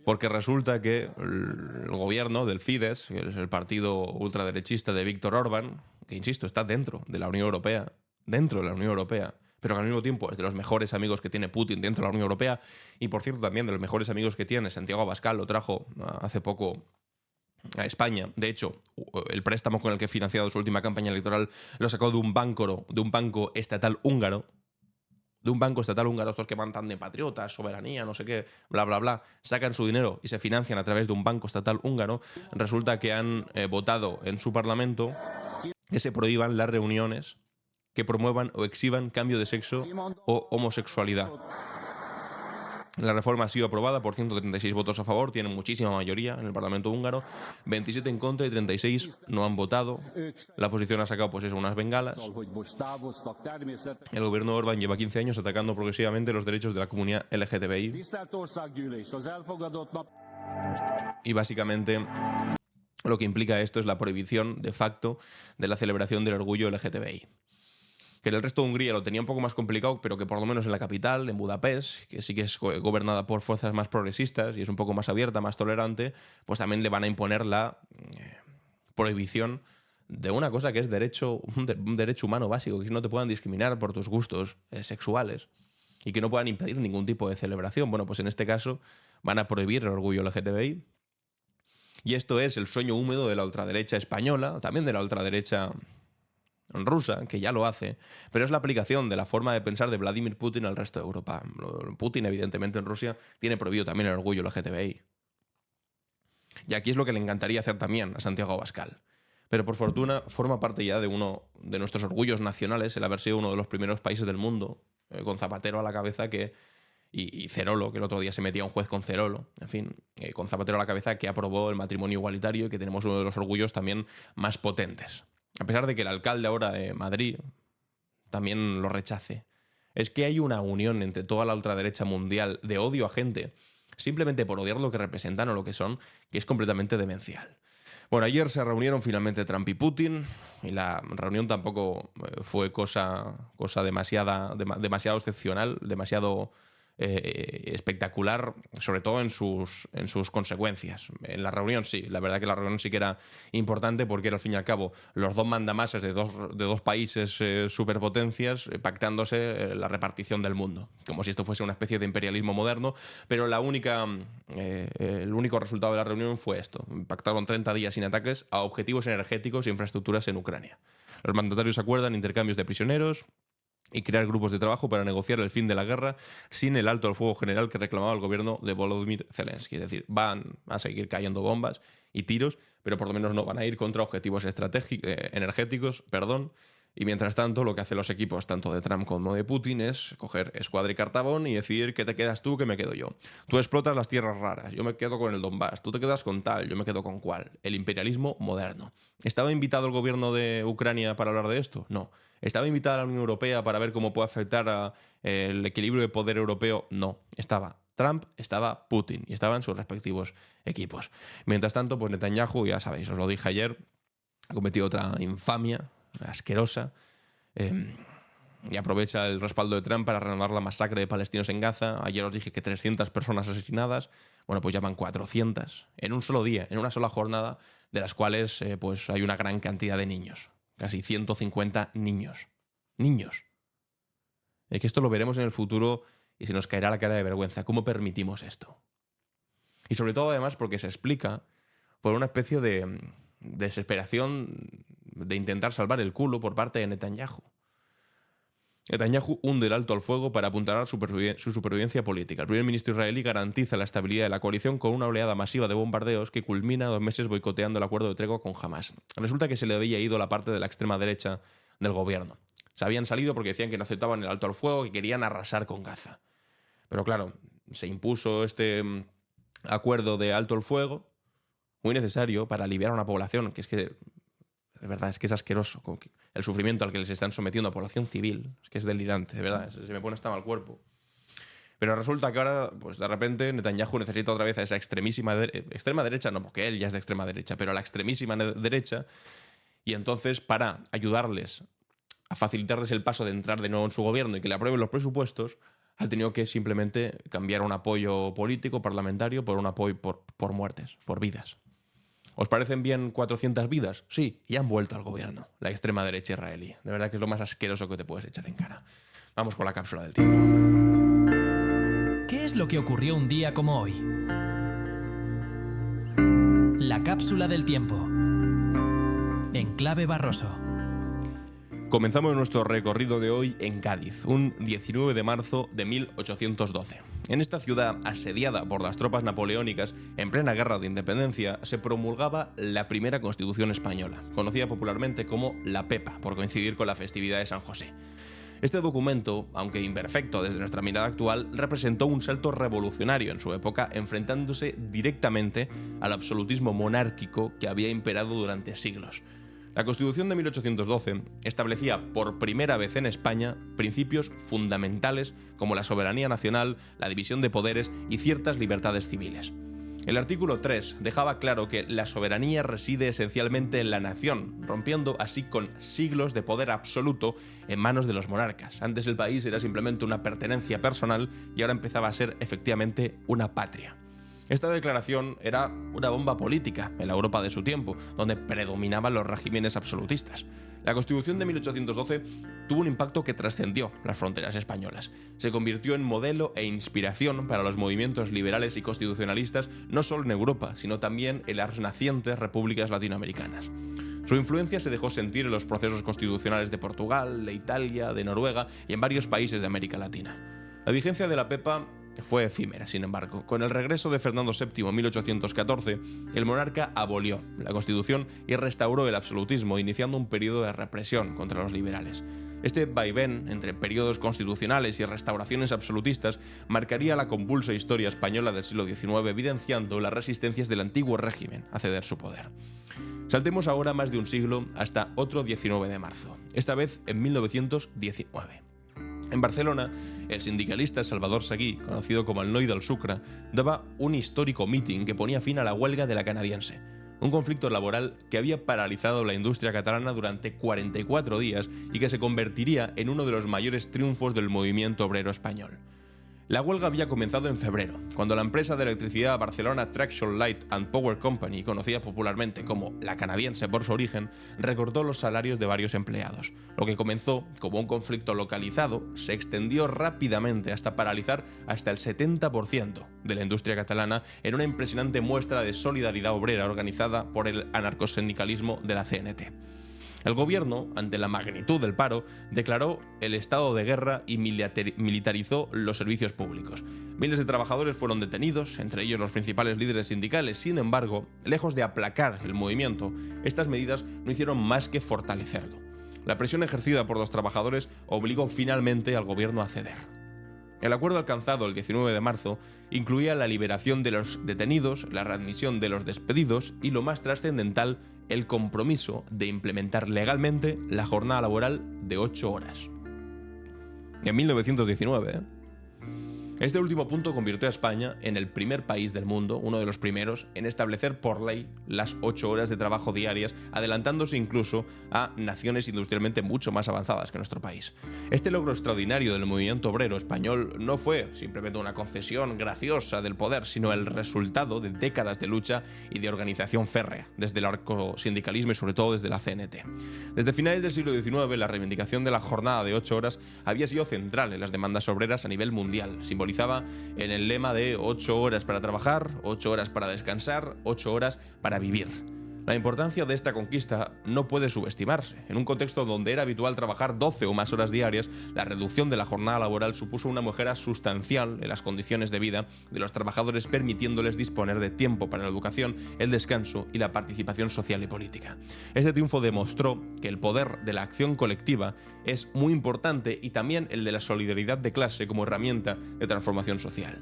porque resulta que el gobierno del Fidesz, que es el partido ultraderechista de Viktor Orbán, que insisto, está dentro de la Unión Europea, pero que al mismo tiempo es de los mejores amigos que tiene Putin dentro de la Unión Europea, y por cierto también de los mejores amigos que tiene Santiago Abascal, lo trajo hace poco a España. De hecho, el préstamo con el que ha financiado su última campaña electoral lo sacó de un banco estatal húngaro. de un banco estatal húngaro, estos que van tan de patriotas, soberanía, no sé qué, bla, bla, bla, sacan su dinero y se financian a través de un banco estatal húngaro, resulta que han votado en su parlamento que se prohíban las reuniones que promuevan o exhiban cambio de sexo o homosexualidad. La reforma ha sido aprobada por 136 votos a favor, tiene muchísima mayoría en el Parlamento húngaro, 27 en contra y 36 no han votado. La oposición ha sacado pues eso, unas bengalas. El gobierno de Orbán lleva 15 años atacando progresivamente los derechos de la comunidad LGTBI. Y básicamente lo que implica esto es la prohibición de facto de la celebración del orgullo LGTBI. Que en el resto de Hungría lo tenía un poco más complicado, pero que por lo menos en la capital, en Budapest, que sí que es gobernada por fuerzas más progresistas y es un poco más abierta, más tolerante, pues también le van a imponer la prohibición de una cosa que es un derecho humano básico, que no te puedan discriminar por tus gustos sexuales y que no puedan impedir ningún tipo de celebración. Bueno, pues en este caso van a prohibir el orgullo LGTBI. Y esto es el sueño húmedo de la ultraderecha española, también de la ultraderecha rusa, que ya lo hace, pero es la aplicación de la forma de pensar de Vladimir Putin al resto de Europa. Putin, evidentemente, en Rusia tiene prohibido también el orgullo LGTBI. Y aquí es lo que le encantaría hacer también a Santiago Abascal. Pero por fortuna forma parte ya de uno de nuestros orgullos nacionales, el haber sido uno de los primeros países del mundo, con Zapatero a la cabeza, y Cerolo, que el otro día se metía un juez con Cerolo, en fin, con Zapatero a la cabeza, que aprobó el matrimonio igualitario y que tenemos uno de los orgullos también más potentes. A pesar de que el alcalde ahora de Madrid también lo rechace. Es que hay una unión entre toda la ultraderecha mundial de odio a gente simplemente por odiar lo que representan o lo que son, que es completamente demencial. Bueno, ayer se reunieron finalmente Trump y Putin y la reunión tampoco fue cosa demasiado excepcional, demasiado espectacular, sobre todo en sus consecuencias. En la reunión sí, la verdad que la reunión sí que era importante porque era al fin y al cabo los dos mandamases de dos países superpotencias pactándose la repartición del mundo, como si esto fuese una especie de imperialismo moderno, pero el único resultado de la reunión fue esto: pactaron 30 días sin ataques a objetivos energéticos e infraestructuras en Ucrania. Los mandatarios acuerdan intercambios de prisioneros y crear grupos de trabajo para negociar el fin de la guerra sin el alto al fuego general que reclamaba el gobierno de Volodymyr Zelensky. Es decir, van a seguir cayendo bombas y tiros, pero por lo menos no van a ir contra objetivos energéticos. Y mientras tanto, lo que hacen los equipos tanto de Trump como de Putin es coger escuadra y cartabón y decir que te quedas tú, que me quedo yo. Tú explotas las tierras raras, yo me quedo con el Donbass, tú te quedas con tal, yo me quedo con cual. El imperialismo moderno. ¿Estaba invitado el gobierno de Ucrania para hablar de esto? No. ¿Estaba invitada la Unión Europea para ver cómo puede afectar el equilibrio de poder europeo? No. Estaba Trump, estaba Putin y estaban sus respectivos equipos. Mientras tanto, pues Netanyahu, ya sabéis, os lo dije ayer, ha cometido otra infamia asquerosa y aprovecha el respaldo de Trump para renovar la masacre de palestinos en Gaza. Ayer os dije que 300 personas asesinadas. Bueno, pues ya van 400 en un solo día, en una sola jornada, de las cuales pues hay una gran cantidad de niños. Casi 150 niños. Niños. Es que esto lo veremos en el futuro y se nos caerá la cara de vergüenza. ¿Cómo permitimos esto? Y sobre todo, además, porque se explica por una especie de desesperación de intentar salvar el culo por parte de Netanyahu. Netanyahu hunde el alto al fuego para apuntalar su supervivencia política. El primer ministro israelí garantiza la estabilidad de la coalición con una oleada masiva de bombardeos que culmina 2 meses boicoteando el acuerdo de tregua con Hamas. Resulta que se le había ido la parte de la extrema derecha del gobierno. Se habían salido porque decían que no aceptaban el alto al fuego, que querían arrasar con Gaza. Pero claro, se impuso este acuerdo de alto al fuego, muy necesario para aliviar a una población que es que, de verdad, es que es asqueroso. El sufrimiento al que les están sometiendo a población civil, es que es delirante, de verdad, se me pone hasta mal cuerpo. Pero resulta que ahora, pues de repente, Netanyahu necesita otra vez a esa extrema derecha, no, porque él ya es de extrema derecha, pero a la extremísima derecha, y entonces, para ayudarles a facilitarles el paso de entrar de nuevo en su gobierno y que le aprueben los presupuestos, ha tenido que simplemente cambiar un apoyo político, parlamentario, por un apoyo por muertes, por vidas. ¿Os parecen bien 400 vidas? Sí, y han vuelto al gobierno, la extrema derecha israelí. De verdad que es lo más asqueroso que te puedes echar en cara. Vamos con la cápsula del tiempo. ¿Qué es lo que ocurrió un día como hoy? La cápsula del tiempo. En clave Barroso. Comenzamos nuestro recorrido de hoy en Cádiz, un 19 de marzo de 1812. En esta ciudad, asediada por las tropas napoleónicas en plena guerra de independencia, se promulgaba la primera Constitución española, conocida popularmente como la Pepa, por coincidir con la festividad de San José. Este documento, aunque imperfecto desde nuestra mirada actual, representó un salto revolucionario en su época, enfrentándose directamente al absolutismo monárquico que había imperado durante siglos. La Constitución de 1812 establecía por primera vez en España principios fundamentales como la soberanía nacional, la división de poderes y ciertas libertades civiles. El artículo 3 dejaba claro que la soberanía reside esencialmente en la nación, rompiendo así con siglos de poder absoluto en manos de los monarcas. Antes el país era simplemente una pertenencia personal y ahora empezaba a ser efectivamente una patria. Esta declaración era una bomba política en la Europa de su tiempo, donde predominaban los regímenes absolutistas. La Constitución de 1812 tuvo un impacto que trascendió las fronteras españolas. Se convirtió en modelo e inspiración para los movimientos liberales y constitucionalistas no solo en Europa, sino también en las nacientes repúblicas latinoamericanas. Su influencia se dejó sentir en los procesos constitucionales de Portugal, de Italia, de Noruega y en varios países de América Latina. La vigencia de la Pepa fue efímera, sin embargo. Con el regreso de Fernando VII en 1814, el monarca abolió la Constitución y restauró el absolutismo, iniciando un periodo de represión contra los liberales. Este vaivén entre periodos constitucionales y restauraciones absolutistas marcaría la convulsa historia española del siglo XIX, evidenciando las resistencias del antiguo régimen a ceder su poder. Saltemos ahora más de un siglo hasta otro 19 de marzo, esta vez en 1919. En Barcelona, el sindicalista Salvador Seguí, conocido como el Noi del Sucre, daba un histórico mitin que ponía fin a la huelga de la canadiense, un conflicto laboral que había paralizado la industria catalana durante 44 días y que se convertiría en uno de los mayores triunfos del movimiento obrero español. La huelga había comenzado en febrero, cuando la empresa de electricidad Barcelona Traction Light and Power Company, conocida popularmente como la canadiense por su origen, recortó los salarios de varios empleados. Lo que comenzó como un conflicto localizado se extendió rápidamente hasta paralizar hasta el 70% de la industria catalana en una impresionante muestra de solidaridad obrera organizada por el anarcosindicalismo de la CNT. El gobierno, ante la magnitud del paro, declaró el estado de guerra y militarizó los servicios públicos. Miles de trabajadores fueron detenidos, entre ellos los principales líderes sindicales. Sin embargo, lejos de aplacar el movimiento, estas medidas no hicieron más que fortalecerlo. La presión ejercida por los trabajadores obligó finalmente al gobierno a ceder. El acuerdo alcanzado el 19 de marzo incluía la liberación de los detenidos, la readmisión de los despedidos y, lo más trascendental, el compromiso de implementar legalmente la jornada laboral de 8 horas. En 1919, este último punto convirtió a España en el primer país del mundo, uno de los primeros, en establecer por ley las 8 horas de trabajo diarias, adelantándose incluso a naciones industrialmente mucho más avanzadas que nuestro país. Este logro extraordinario del movimiento obrero español no fue simplemente una concesión graciosa del poder, sino el resultado de décadas de lucha y de organización férrea, desde el anarcosindicalismo y sobre todo desde la CNT. Desde finales del siglo XIX, la reivindicación de la jornada de 8 horas había sido central en las demandas obreras a nivel mundial, simbolizaba en el lema de 8 horas para trabajar, 8 horas para descansar, 8 horas para vivir. La importancia de esta conquista no puede subestimarse. En un contexto donde era habitual trabajar 12 o más horas diarias, la reducción de la jornada laboral supuso una mejora sustancial en las condiciones de vida de los trabajadores, permitiéndoles disponer de tiempo para la educación, el descanso y la participación social y política. Este triunfo demostró que el poder de la acción colectiva es muy importante y también el de la solidaridad de clase como herramienta de transformación social.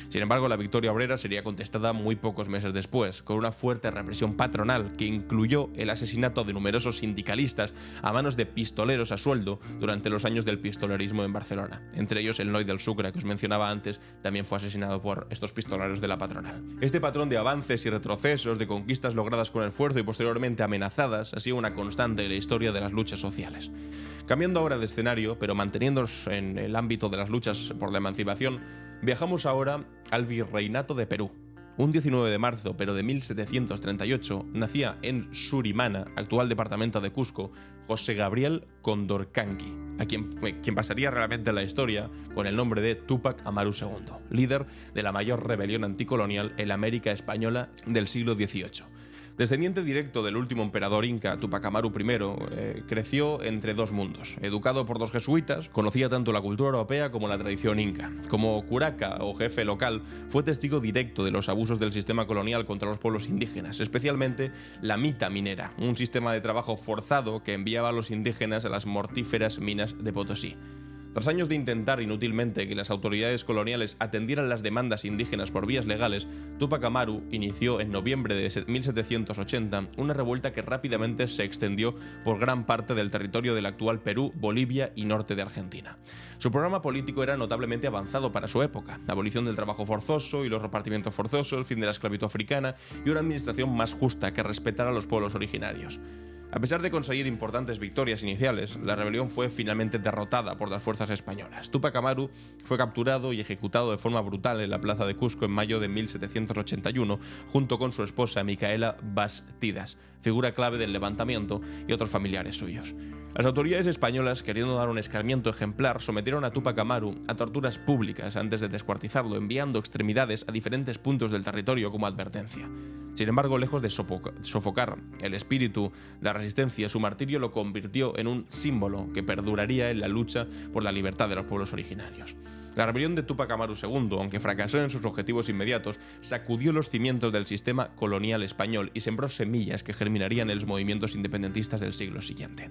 Sin embargo, la victoria obrera sería contestada muy pocos meses después, con una fuerte represión patronal que incluyó el asesinato de numerosos sindicalistas a manos de pistoleros a sueldo durante los años del pistolerismo en Barcelona. Entre ellos, el Noi del Sucre, que os mencionaba antes, también fue asesinado por estos pistoleros de la patronal. Este patrón de avances y retrocesos, de conquistas logradas con esfuerzo y posteriormente amenazadas, ha sido una constante en la historia de las luchas sociales. Cambiando ahora de escenario, pero manteniéndonos en el ámbito de las luchas por la emancipación, viajamos ahora al Virreinato de Perú. Un 19 de marzo, pero de 1738, nacía en Surimana, actual departamento de Cusco, José Gabriel Condorcanqui, a quien pasaría realmente a la historia con el nombre de Túpac Amaru II, líder de la mayor rebelión anticolonial en la América española del siglo XVIII. Descendiente directo del último emperador inca, Túpac Amaru I, creció entre dos mundos. Educado por dos jesuitas, conocía tanto la cultura europea como la tradición inca. Como curaca o jefe local, fue testigo directo de los abusos del sistema colonial contra los pueblos indígenas, especialmente la mita minera, un sistema de trabajo forzado que enviaba a los indígenas a las mortíferas minas de Potosí. Tras años de intentar inútilmente que las autoridades coloniales atendieran las demandas indígenas por vías legales, Túpac Amaru inició en noviembre de 1780 una revuelta que rápidamente se extendió por gran parte del territorio del actual Perú, Bolivia y norte de Argentina. Su programa político era notablemente avanzado para su época: la abolición del trabajo forzoso y los repartimientos forzosos, fin de la esclavitud africana y una administración más justa que respetara a los pueblos originarios. A pesar de conseguir importantes victorias iniciales, la rebelión fue finalmente derrotada por las fuerzas españolas. Túpac Amaru fue capturado y ejecutado de forma brutal en la plaza de Cusco en mayo de 1781, junto con su esposa Micaela Bastidas, figura clave del levantamiento, y otros familiares suyos. Las autoridades españolas, queriendo dar un escarmiento ejemplar, sometieron a Túpac Amaru a torturas públicas antes de descuartizarlo, enviando extremidades a diferentes puntos del territorio como advertencia. Sin embargo, lejos de sofocar el espíritu de resistencia, su martirio lo convirtió en un símbolo que perduraría en la lucha por la libertad de los pueblos originarios. La rebelión de Túpac Amaru II, aunque fracasó en sus objetivos inmediatos, sacudió los cimientos del sistema colonial español y sembró semillas que germinarían en los movimientos independentistas del siglo siguiente.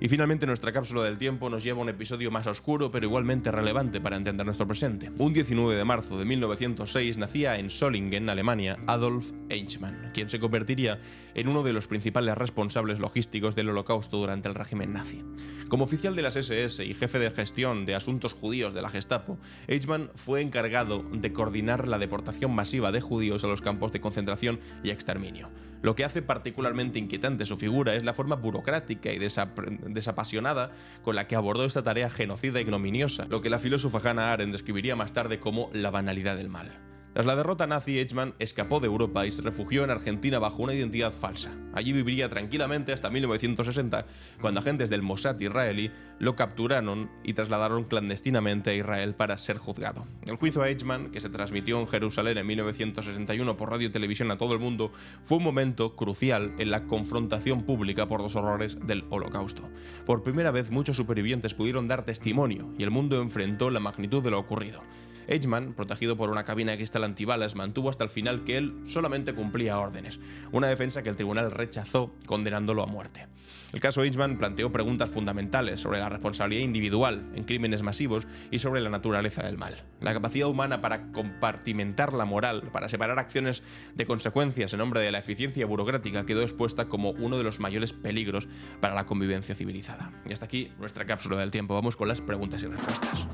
Y finalmente nuestra cápsula del tiempo nos lleva a un episodio más oscuro pero igualmente relevante para entender nuestro presente. Un 19 de marzo de 1906 nacía en Solingen, Alemania, Adolf Eichmann, quien se convertiría en uno de los principales responsables logísticos del Holocausto durante el régimen nazi. Como oficial de las SS y jefe de gestión de asuntos judíos de la Gestapo, Eichmann fue encargado de coordinar la deportación masiva de judíos a los campos de concentración y exterminio. Lo que hace particularmente inquietante su figura es la forma burocrática y desapasionada con la que abordó esta tarea genocida e ignominiosa, lo que la filósofa Hannah Arendt describiría más tarde como la banalidad del mal. Tras la derrota nazi, Eichmann escapó de Europa y se refugió en Argentina bajo una identidad falsa. Allí viviría tranquilamente hasta 1960, cuando agentes del Mossad israelí lo capturaron y trasladaron clandestinamente a Israel para ser juzgado. El juicio a Eichmann, que se transmitió en Jerusalén en 1961 por radio y televisión a todo el mundo, fue un momento crucial en la confrontación pública por los horrores del Holocausto. Por primera vez, muchos supervivientes pudieron dar testimonio y el mundo enfrentó la magnitud de lo ocurrido. Eichmann, protegido por una cabina de cristal antibalas, mantuvo hasta el final que él solamente cumplía órdenes, una defensa que el tribunal rechazó, condenándolo a muerte. El caso Eichmann planteó preguntas fundamentales sobre la responsabilidad individual en crímenes masivos y sobre la naturaleza del mal. La capacidad humana para compartimentar la moral, para separar acciones de consecuencias en nombre de la eficiencia burocrática, quedó expuesta como uno de los mayores peligros para la convivencia civilizada. Y hasta aquí nuestra cápsula del tiempo. Vamos con las preguntas y respuestas.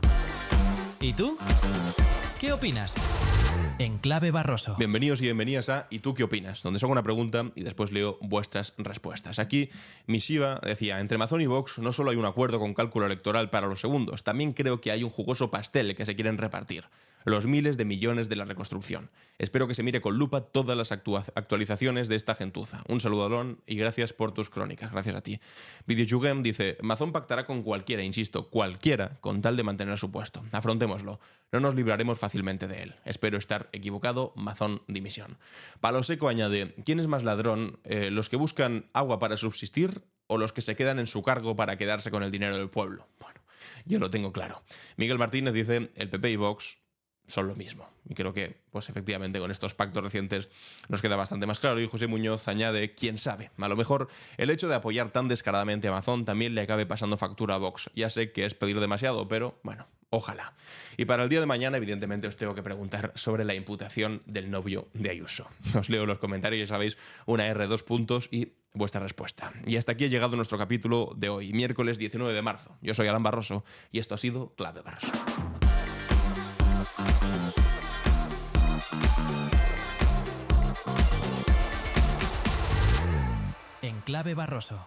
¿Y tú? ¿Qué opinas? En Clave Barroso. Bienvenidos y bienvenidas a ¿Y tú qué opinas?, donde os hago una pregunta y después leo vuestras respuestas. Aquí Misiva decía: entre Mazón y Vox no solo hay un acuerdo con cálculo electoral para los segundos, también creo que hay un jugoso pastel que se quieren repartir: los miles de millones de la reconstrucción. Espero que se mire con lupa todas las actualizaciones de esta gentuza. Un saludadón y gracias por tus crónicas. Gracias a ti. Videojugem dice: Mazón pactará con cualquiera, insisto, cualquiera, con tal de mantener su puesto. Afrontémoslo. No nos libraremos fácilmente de él. Espero estar equivocado. Mazón dimisión. Palo Seco añade: ¿quién es más ladrón? ¿Los que buscan agua para subsistir o los que se quedan en su cargo para quedarse con el dinero del pueblo? Bueno, yo lo tengo claro. Miguel Martínez dice: el PP y Vox son lo mismo. Y creo que, pues efectivamente, con estos pactos recientes nos queda bastante más claro. Y José Muñoz añade: quién sabe, a lo mejor el hecho de apoyar tan descaradamente a Mazón también le acabe pasando factura a Vox. Ya sé que es pedir demasiado, pero bueno, ojalá. Y para el día de mañana, evidentemente, os tengo que preguntar sobre la imputación del novio de Ayuso. Os leo los comentarios, ya sabéis, una R, 2 puntos y vuestra respuesta. Y hasta aquí ha llegado nuestro capítulo de hoy, miércoles 19 de marzo. Yo soy Alan Barroso y esto ha sido Clave Barroso. En Clave Barroso.